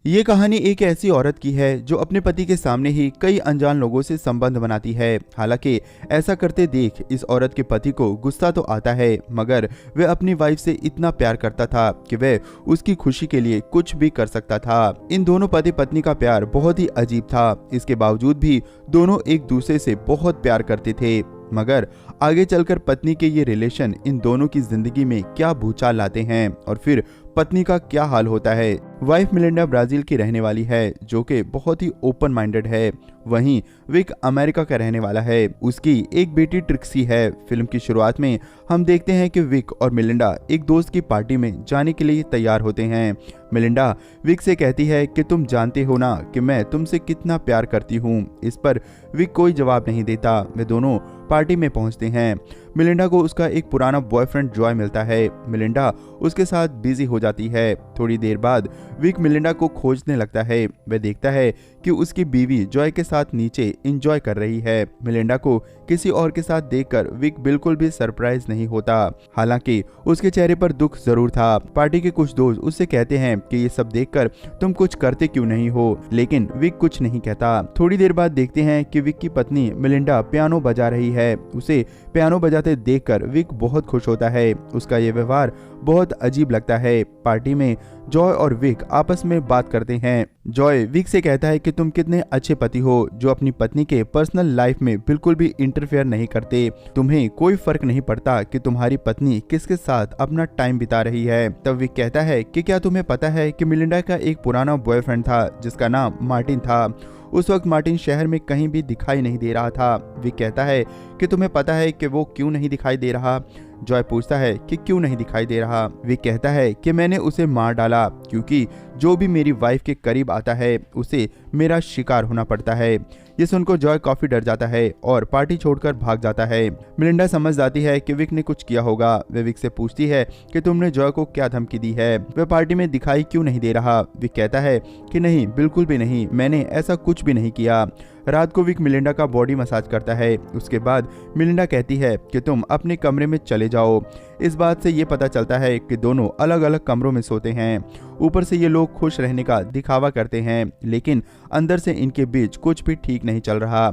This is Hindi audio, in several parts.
ये कहानी एक ऐसी औरत की है जो अपने पति के सामने ही कई अनजान लोगों से संबंध बनाती है। हालांकि ऐसा करते देख इस औरत के पति को गुस्सा तो आता है, मगर वह अपनी वाइफ से इतना प्यार करता था कि वह उसकी खुशी के लिए कुछ भी कर सकता था। इन दोनों पति पत्नी का प्यार बहुत ही अजीब था। इसके बावजूद भी दोनों एक दूसरे से बहुत प्यार करते थे, मगर आगे चलकर पत्नी के ये रिलेशन इन दोनों की जिंदगी में क्या भूचाल लाते हैं और फिर पत्नी का क्या हाल होता है। वाइफ मिलिंडा ब्राजील की रहने वाली है, जो कि बहुत ही ओपन माइंडेड है। वहीं विक अमेरिका का रहने वाला है। उसकी एक बेटी ट्रिक्सी है। फिल्म की शुरुआत में हम देखते हैं कि विक और मिलिंडा एक दोस्त की पार्टी में जाने के लिए तैयार होते हैं। मिलिंडा विक से कहती है कि तुम जानते हो ना कि मैं तुमसे कितना प्यार करती हूँ। इस पर विक कोई जवाब नहीं देता। वे दोनों पार्टी में पहुंचते हैं। मिलिंडा को उसका एक पुराना बॉयफ्रेंड जॉय मिलता है। मिलिंडा उसके साथ बिजी हो जाती है। थोड़ी देर बाद विक मिलिंडा को खोजने लगता है। वह देखता है कि उसकी बीवी जॉय के साथ नीचे एंजॉय कर रही है। मिलिंडा को किसी और के साथ देखकर विक बिल्कुल भी सरप्राइज नहीं होता। हालांकि उसके चेहरे पर दुख जरूर था। पार्टी के कुछ दोस्त उससे कहते हैं कि ये सब देखकर तुम कुछ करते क्यों नहीं हो, लेकिन विक कुछ नहीं कहता। थोड़ी देर बाद देखते हैं कि विक की पत्नी मिलिंडा पियानो बजा रही है। उसे पियानो बजाते देखकर विक बहुत खुश होता है। उसका ये व्यवहार बहुत अजीब लगता है। पार्टी में जॉय और विक आपस में बात करते हैं। जॉय विक से कहता है कि तुम कितने अच्छे पति हो जो अपनी पत्नी के पर्सनल लाइफ में बिल्कुल भी इंटरफेयर नहीं करते। तुम्हें कोई फर्क नहीं पड़ता कि तुम्हारी पत्नी किसके साथ अपना टाइम बिता रही है। तब विक कहता है कि क्या तुम्हें पता है कि मिलिंडा का एक पुराना बॉयफ्रेंड था जिसका नाम मार्टिन था। उस वक्त मार्टिन शहर में कहीं भी दिखाई नहीं दे रहा था। विक कहता है कि तुम्हें पता है कि वो क्यों नहीं दिखाई दे रहा। जॉय पूछता है कि क्यों नहीं दिखाई दे रहा। विक कहता है कि मैंने उसे मार डाला क्योंकि जो भी मेरी वाइफ के करीब आता है उसे मेरा शिकार होना पड़ता है। ये सुनकर जॉय काफी डर जाता है और पार्टी छोड़कर भाग जाता है। मिलिंडा समझ जाती है कि विक ने कुछ किया होगा। वे विक से पूछती है कि तुमने जॉय को क्या धमकी दी है, वह पार्टी में दिखाई क्यों नहीं दे रहा। विक कहता है कि नहीं, बिल्कुल भी नहीं, मैंने ऐसा कुछ भी नहीं किया। रात को विक मिलिंडा का बॉडी मसाज करता है। उसके बाद मिलिंडा कहती है कि तुम अपने कमरे में चले जाओ। इस बात से ये पता चलता है कि दोनों अलग अलग कमरों में सोते हैं। ऊपर से ये लोग खुश रहने का दिखावा करते हैं, लेकिन अंदर से इनके बीच कुछ भी ठीक नहीं चल रहा।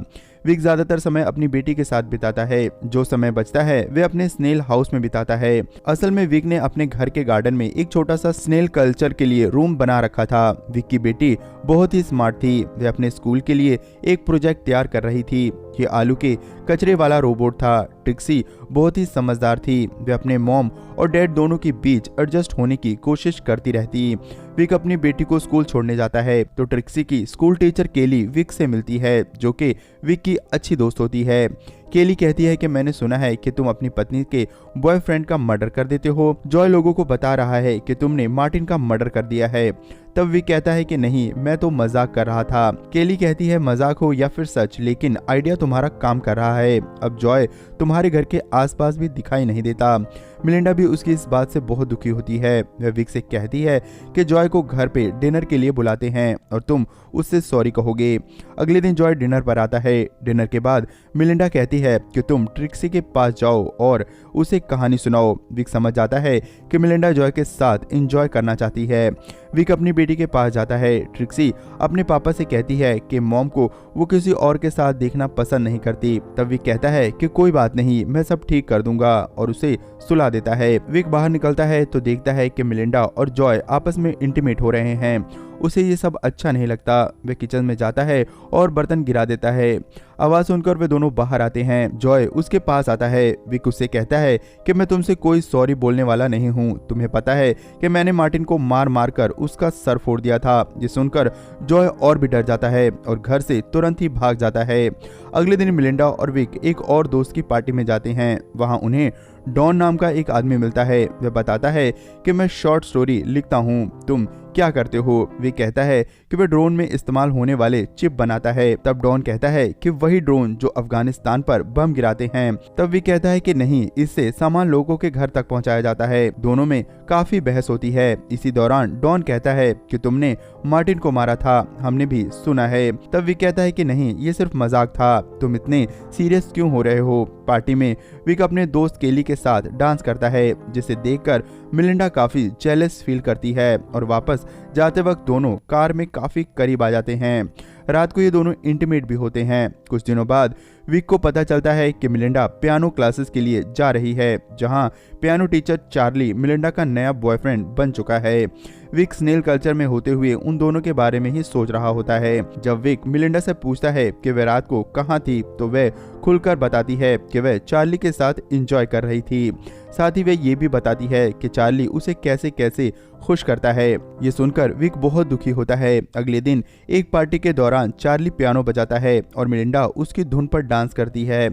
विक ज्यादातर समय अपनी बेटी के साथ बिताता है। जो समय बचता है वे अपने स्नेल हाउस में बिताता है। असल में विक ने अपने घर के गार्डन में एक छोटा सा स्नेल कल्चर के लिए रूम बना रखा था। विक की बेटी बहुत ही स्मार्ट थी। वे अपने स्कूल के लिए एक प्रोजेक्ट तैयार कर रही थी। ये आलू के कचरे वाला रोबोट था। ट्रिक्सी बहुत ही समझदार थी। वे अपने मॉम और डैड दोनों के बीच एडजस्ट होने की कोशिश करती रहती। विक अपनी बेटी को स्कूल छोड़ने जाता है तो ट्रिक्सी की स्कूल टीचर केली विक से मिलती है, जो कि विक की अच्छी दोस्त होती है। केली कहती है कि मैंने सुना है कि तुम अपनी पत्नी के बॉयफ्रेंड का मर्डर कर देते हो। जॉय लोगों को बता रहा है कि तुमने मार्टिन का मर्डर कर दिया है। तब विक कहता है कि नहीं, मैं तो मजाक कर रहा था। केली कहती है मजाक हो या फिर सच, लेकिन आइडिया तुम्हारा काम कर रहा है। अब जॉय तुम्हारे घर के आसपास भी दिखाई नहीं देता। मिलिंडा भी उसकी इस बात से बहुत दुखी होती है। वह विक से कहती है कि जॉय को घर पे डिनर के लिए बुलाते हैं और तुम उससे सॉरी कहोगे। अगले दिन जॉय डिनर पर आता है। डिनर के बाद मिलिंडा कहती है कि तुम ट्रिक्सी के पास जाओ और उसे कहानी सुनाओ। विक समझ जाता है कि मिलिंडा जॉय के साथ एंजॉय करना चाहती है। विक अपनी बेटी के पास जाता है। ट्रिक्सी अपने पापा से कहती है कि मॉम को वो किसी और के साथ देखना पसंद नहीं करती। तब विक कहता है कि कोई बात नहीं, मैं सब ठीक कर दूंगा और उसे सुला देता है। विक बाहर निकलता है तो देखता है कि मिलिंडा और जॉय आपस में इंटीमेट हो रहे हैं। उसे ये सब अच्छा नहीं लगता। वे किचन में जाता है और बर्तन गिरा देता है। आवाज सुनकर वे दोनों बाहर आते हैं। जॉय उसके पास आता है। विक उससे कहता है कि मैं तुमसे कोई सॉरी बोलने वाला नहीं हूँ। तुम्हें पता है कि मैंने मार्टिन को मार मार कर उसका सर फोड़ दिया था। ये सुनकर जॉय और भी डर जाता है और घर से तुरंत ही भाग जाता है। अगले दिन मिलिंडा और विक एक और दोस्त की पार्टी में जाते हैं। वहाँ उन्हें डॉन नाम का एक आदमी मिलता है। वह बताता है कि मैं शॉर्ट स्टोरी लिखता हूँ, तुम क्या करते हो। वे कहता है कि वह ड्रोन में इस्तेमाल होने वाले चिप बनाता है। तब डॉन कहता है कि वही ड्रोन जो अफगानिस्तान पर बम गिराते हैं। तब वे कहता है कि नहीं, इससे सामान लोगों के घर तक पहुंचाया जाता है। दोनों में काफी बहस होती है। इसी दौरान डॉन कहता है कि तुमने मार्टिन को मारा था, हमने भी सुना है। तब वे कहता है कि नहीं, ये सिर्फ मजाक था, तुम इतने सीरियस क्यों हो रहे हो। पार्टी में विक अपने दोस्त केली के साथ डांस करता है, जिसे देखकर मिलिंडा काफी जेलस फील करती है और वापस जाते वक्त दोनों कार में काफी करीब आ जाते हैं। रात को ये दोनों इंटीमेट भी होते हैं। कुछ दिनों बाद विक को पता चलता है कि मिलिंडा पियानो क्लासेस के लिए जा रही है, जहां पियानो टीचर चार्ली मिलिंडा का नया बॉयफ्रेंड बन चुका है। विक स्नेल कल्चर में होते हुए उन दोनों के बारे में ही सोच रहा होता है। जब विक मिलिंडा से पूछता है कि वह रात को कहाँ थी, तो वह खुलकर बताती है कि वह चार्ली के साथ एंजॉय कर रही थी। साथ ही वह ये भी बताती है कि चार्ली उसे कैसे कैसे खुश करता है। ये सुनकर विक बहुत दुखी होता है। अगले दिन एक पार्टी के दौरान चार्ली पियानो बजाता है और मिलिंडा उसकी धुन पर डांस करती है।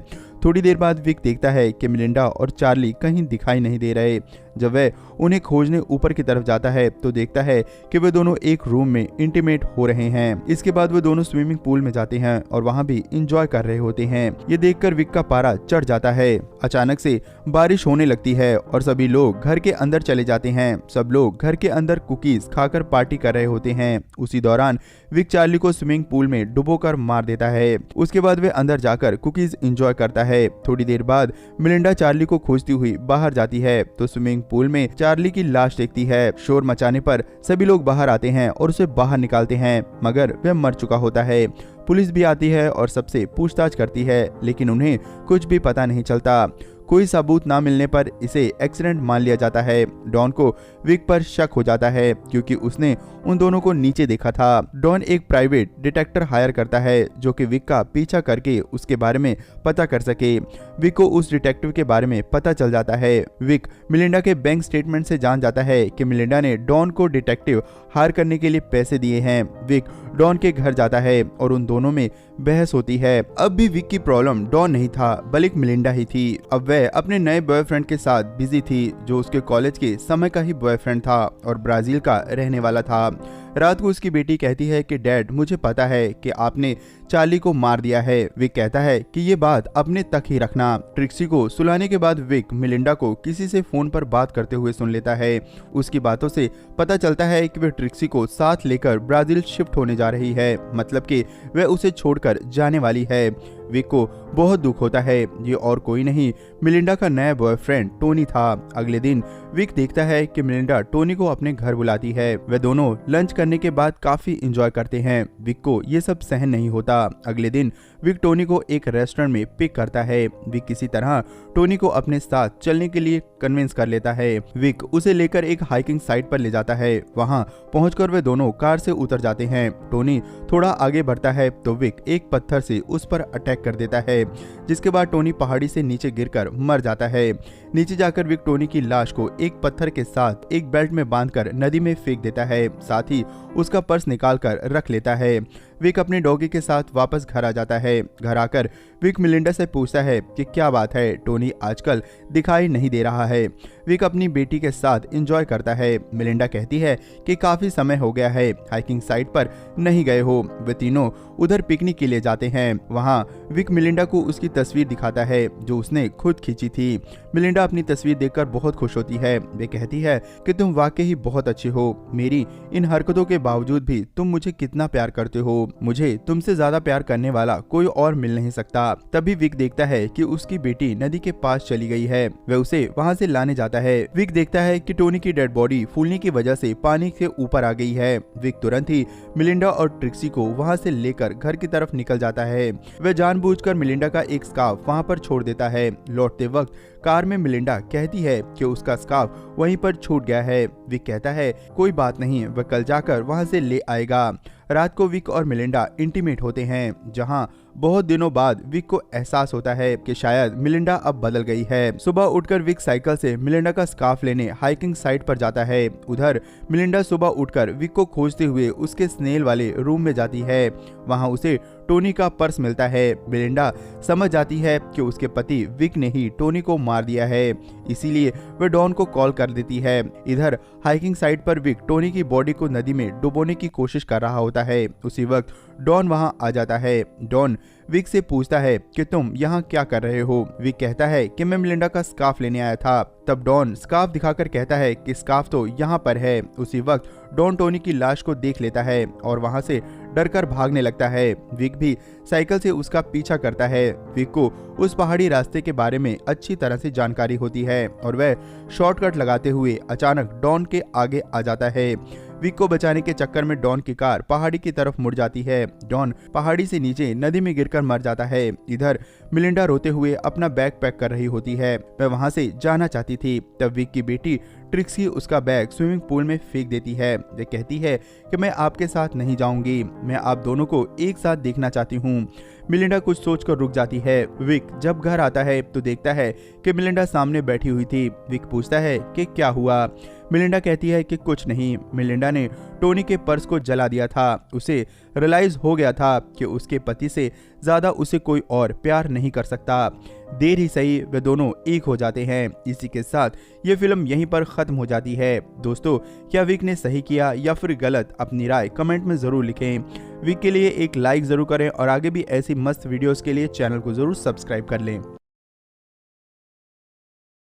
थोड़ी देर बाद विक देखता है कि मिलिंडा और चार्ली कहीं दिखाई नहीं दे रहे। जब वह उन्हें खोजने ऊपर की तरफ जाता है तो देखता है कि वे दोनों एक रूम में इंटीमेट हो रहे हैं। इसके बाद वे दोनों स्विमिंग पूल में जाते हैं और वहां भी एंजॉय कर रहे होते हैं। ये देखकर विक का पारा चढ़ जाता है। अचानक से बारिश होने लगती है और सभी लोग घर के अंदर चले जाते हैं। सब लोग घर के अंदर कुकीज खाकर पार्टी कर रहे होते हैं। उसी दौरान विक चार्ली को स्विमिंग पूल में डुबोकर मार देता है। उसके बाद वे अंदर जाकर कुकीज एंजॉय करता है। थोड़ी देर बाद मिलिंडा चार्ली को खोजती हुई बाहर जाती है तो स्विमिंग पूल में चार्ली की लाश देखती है। शोर मचाने पर सभी लोग बाहर आते हैं और उसे बाहर निकालते हैं, मगर वह मर चुका होता है। पुलिस भी आती है और सबसे पूछताछ करती है, लेकिन उन्हें कुछ भी पता नहीं चलता। कोई सबूत ना मिलने पर इसे एक्सीडेंट मान लिया जाता है। डॉन को विक पर शक हो जाता है क्योंकि उसने उन दोनों को नीचे देखा था। डॉन एक प्राइवेट डिटेक्टर हायर करता है जो कि विक का पीछा करके उसके बारे में पता कर सके। विक को उस डिटेक्टिव के बारे में पता चल जाता है। विक मिलिंडा के बैंक स्टेटमेंट से जान जाता है कि मिलिंडा ने डॉन को डिटेक्टिव हायर करने के लिए पैसे दिए हैं। विक डॉन के घर जाता है और उन दोनों में बहस होती है। अब भी विक की प्रॉब्लम डॉन नहीं था बल्कि मिलिंडा ही थी। अब वह अपने नए बॉयफ्रेंड के साथ बिजी थी जो उसके कॉलेज के समय का ही बॉयफ्रेंड था और ब्राजील का रहने वाला था। रात को उसकी बेटी कहती है कि डैड, मुझे पता है कि आपने चार्ली को मार दिया है। विक कहता है कि ये बात अपने तक ही रखना। ट्रिक्सी को सुलाने के बाद विक मिलिंडा को किसी से फोन पर बात करते हुए सुन लेता है। उसकी बातों से पता चलता है कि वह ट्रिक्सी को साथ लेकर ब्राजील शिफ्ट होने जा रही है, मतलब कि वह उसे छोड़कर जाने वाली है। विक को बहुत दुख होता है। ये और कोई नहीं, मिलिंडा का नया बॉयफ्रेंड टोनी था। अगले दिन विक देखता है कि मिलिंडा टोनी को अपने घर बुलाती है। वे दोनों लंच करने के बाद काफी एंजॉय करते हैं। विक को ये सब सहन नहीं होता। अगले दिन विक टोनी को एक रेस्टोरेंट में पिक करता है। विक किसी तरह टोनी को अपने साथ चलने के लिए कन्विंस कर लेता है। विक उसे लेकर एक हाइकिंग साइट पर ले जाता है। वहां पहुंचकर वे दोनों कार से उतर जाते हैं। टोनी थोड़ा आगे बढ़ता है तो विक एक पत्थर से उस पर अटैक कर देता है, जिसके बाद टोनी पहाड़ी से नीचे गिरकर मर जाता है। नीचे जाकर विक टोनी की लाश को एक पत्थर के साथ एक बेल्ट में बांधकर नदी में फेंक देता है। साथ ही उसका पर्स निकालकर रख लेता है। विक अपने डॉगी के साथ वापस घर आ जाता है। घर आकर विक मिलिंडा से पूछता है कि क्या बात है, टोनी आजकल दिखाई नहीं दे रहा है। विक अपनी बेटी के साथ एंजॉय करता है। मिलिंडा कहती है कि काफी समय हो गया है, हाइकिंग साइट पर नहीं गए हो। वे तीनों उधर पिकनिक के लिए जाते हैं। वहां विक मिलिंडा को उसकी तस्वीर दिखाता है जो उसने खुद खींची थी। मिलिंडा अपनी तस्वीर देखकर बहुत खुश होती है। वे कहती है कि तुम वाकई ही बहुत अच्छे हो। मेरी इन हरकतों के बावजूद भी तुम मुझे कितना प्यार करते हो। मुझे तुमसे ज्यादा प्यार करने वाला कोई और मिल नहीं सकता। तभी विक देखता है कि उसकी बेटी नदी के पास चली गई है। वह उसे वहां से लाने जाता है। विक देखता है कि टोनी की डेड बॉडी फूलने की वजह से पानी के ऊपर आ गई है। विक तुरंत ही मिलिंडा और ट्रिक्सी को वहां से लेकर घर की तरफ निकल जाता है। वह जानबूझकर मिलिंडा का एक स्कार्फ वहां पर छोड़ देता है। लौटते वक्त कार में मिलिंडा कहती है कि उसका स्कार्फ वहीं पर छूट गया है। विक कहता है कोई बात नहीं, वह कल जाकर वहां से ले आएगा। रात को विक और मिलिंडा इंटीमेट होते हैं, जहां बहुत दिनों बाद विक को एहसास होता है कि शायद मिलिंडा अब बदल गई है। सुबह उठकर विक साइकिल से मिलिंडा का स्कार्फ लेने हाइकिंग साइट पर जाता है। उधर मिलिंडा सुबह उठकर विक को खोजते हुए उसके स्नेल वाले रूम में जाती है। वहां उसे टोनी का पर्स मिलता है। मिलिंडा समझ जाती है कि उसके पति विक ने ही टोनी को मार दिया है, इसीलिए वह डॉन को कॉल कर देती है। इधर हाइकिंग साइट पर विक टोनी की बॉडी को नदी में डुबोने की कोशिश कर रहा होता है। उसी वक्त डॉन वहां आ जाता है। डॉन विक से पूछता है कि तुम यहाँ क्या कर रहे हो। विक कहता है कि मैं मिलिंडा का स्कार्फ लेने आया था। तब डॉन स्कार्फ दिखाकर कहता है कि स्कार्फ तो यहाँ पर है। उसी वक्त डॉन टोनी की लाश को देख लेता है और वहां से डरकर भागने लगता है। विक भी साइकिल से उसका पीछा करता है। विक को उस पहाड़ी रास्ते के बारे में अच्छी तरह से जानकारी होती है और वह शॉर्टकट लगाते हुए अचानक डॉन के आगे आ जाता है। विक को बचाने के चक्कर में डॉन की कार पहाड़ी की तरफ मुड़ जाती है। डॉन पहाड़ी से नीचे नदी में गिरकर मर जाता है। इधर मिलिंडा रोते हुए अपना बैग पैक कर रही होती है। वह वहां से जाना चाहती थी। तब विक की बेटी ट्रिक्सी उसका बैग स्विमिंग पूल में फेंक देती है। वह कहती है कि मैं आपके साथ नहीं जाऊंगी, मैं आप दोनों को एक साथ देखना चाहती हूँ। मिलिंडा कुछ सोचकर रुक जाती है। विक जब घर आता है तो देखता है कि मिलिंडा सामने बैठी हुई थी। विक पूछता है कि क्या हुआ। मिलिंडा कहती है कि कुछ नहीं, मिलिंडा ने टोनी के पर्स को जला दिया था। उसे रियलाइज हो गया था कि उसके पति से ज्यादा उसे कोई और प्यार नहीं कर सकता। देर ही सही वे दोनों एक हो जाते हैं। इसी के साथ ये फिल्म यहीं पर खत्म हो जाती है। दोस्तों, क्या विक ने सही किया या फिर गलत, अपनी राय कमेंट में जरूर लिखें। विक के लिए एक लाइक जरूर करें और आगे भी ऐसी मस्त वीडियोस के लिए चैनल को जरूर सब्सक्राइब कर लें।